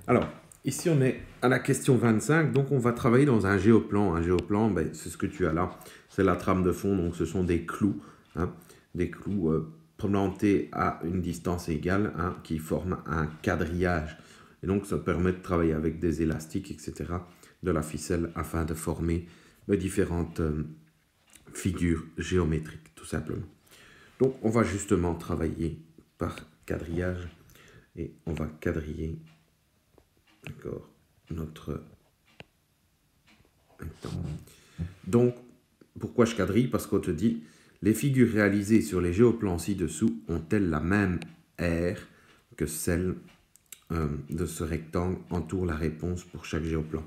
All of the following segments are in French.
Alors, ici on est à la question 25, donc on va travailler dans un géoplan. Un géoplan, ben, c'est ce que tu as là, c'est la trame de fond, donc ce sont des clous, hein, des clous plantés à une distance égale, hein, qui forment un quadrillage. Et donc ça permet de travailler avec des élastiques, etc., de la ficelle afin de former différentes figures géométriques, tout simplement. Donc on va justement travailler par quadrillage et on va quadriller, d'accord, notre rectangle. Donc, pourquoi je quadrille? Parce qu'on te dit, les figures réalisées sur les géoplans ci-dessous ont-elles la même aire que celle de ce rectangle? Entoure la réponse pour chaque géoplan.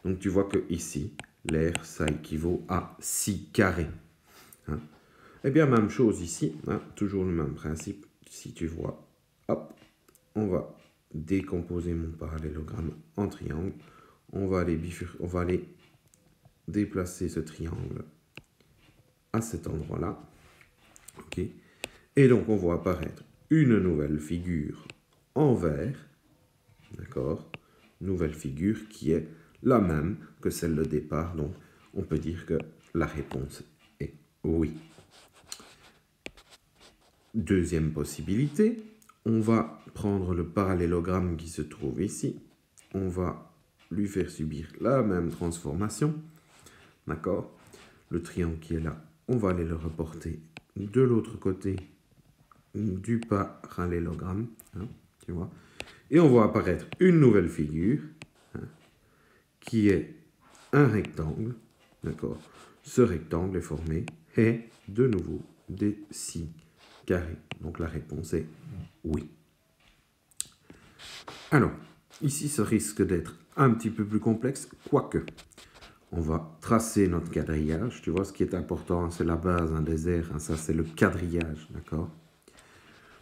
Donc tu vois que ici, l'aire, ça équivaut à 6 carrés. Hein? Eh bien, même chose ici, hein, toujours le même principe. Si tu vois, hop, on va décomposer mon parallélogramme en triangle. On va aller déplacer ce triangle à cet endroit-là. Okay. Et donc, on voit apparaître une nouvelle figure en vert. D'accord? Nouvelle figure qui est la même que celle de départ. Donc, on peut dire que la réponse est oui. Deuxième possibilité, on va prendre le parallélogramme qui se trouve ici. On va lui faire subir la même transformation. D'accord? Le triangle qui est là, on va aller le reporter de l'autre côté du parallélogramme. Hein, tu vois? Et on voit apparaître une nouvelle figure, hein, qui est un rectangle. D'accord? Ce rectangle est formé et de nouveau des 6 carrés. Donc la réponse est oui. Alors, ici, ça risque d'être un petit peu plus complexe, quoique. On va tracer notre quadrillage. Tu vois, ce qui est important, c'est la base, des airs. Hein, ça, c'est le quadrillage, d'accord?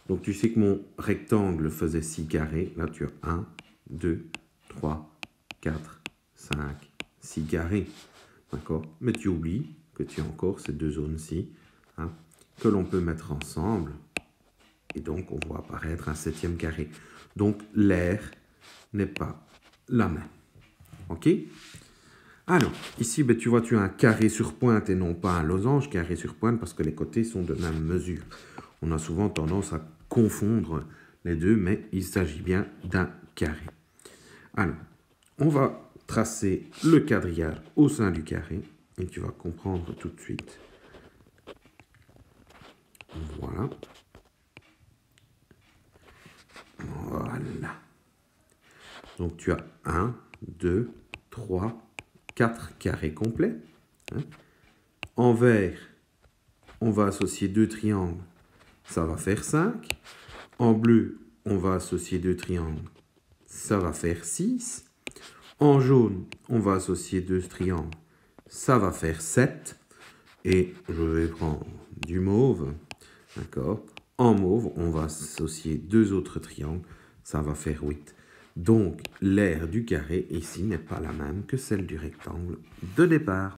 Donc, tu sais que mon rectangle faisait 6 carrés. Là, tu as 1, 2, 3, 4, 5, 6 carrés. D'accord? Mais tu oublies que tu as encore ces deux zones-ci, hein, que l'on peut mettre ensemble. Et donc, on voit apparaître un 7e carré. Donc, l'aire n'est pas la même. OK? Alors, ici, ben, tu vois, tu as un carré sur pointe et non pas un losange carré sur pointe parce que les côtés sont de même mesure. On a souvent tendance à confondre les deux, mais il s'agit bien d'un carré. Alors, on va tracer le quadrillage au sein du carré et tu vas comprendre tout de suite. Voilà. Voilà. Donc, tu as 1, 2, 3, 4 carrés complets. Hein. En vert, on va associer 2 triangles. Ça va faire 5. En bleu, on va associer 2 triangles. Ça va faire 6. En jaune, on va associer 2 triangles. Ça va faire 7. Et je vais prendre du mauve. D'accord? En mauve, on va associer 2 autres triangles. Ça va faire 8. Donc, l'aire du carré ici n'est pas la même que celle du rectangle de départ.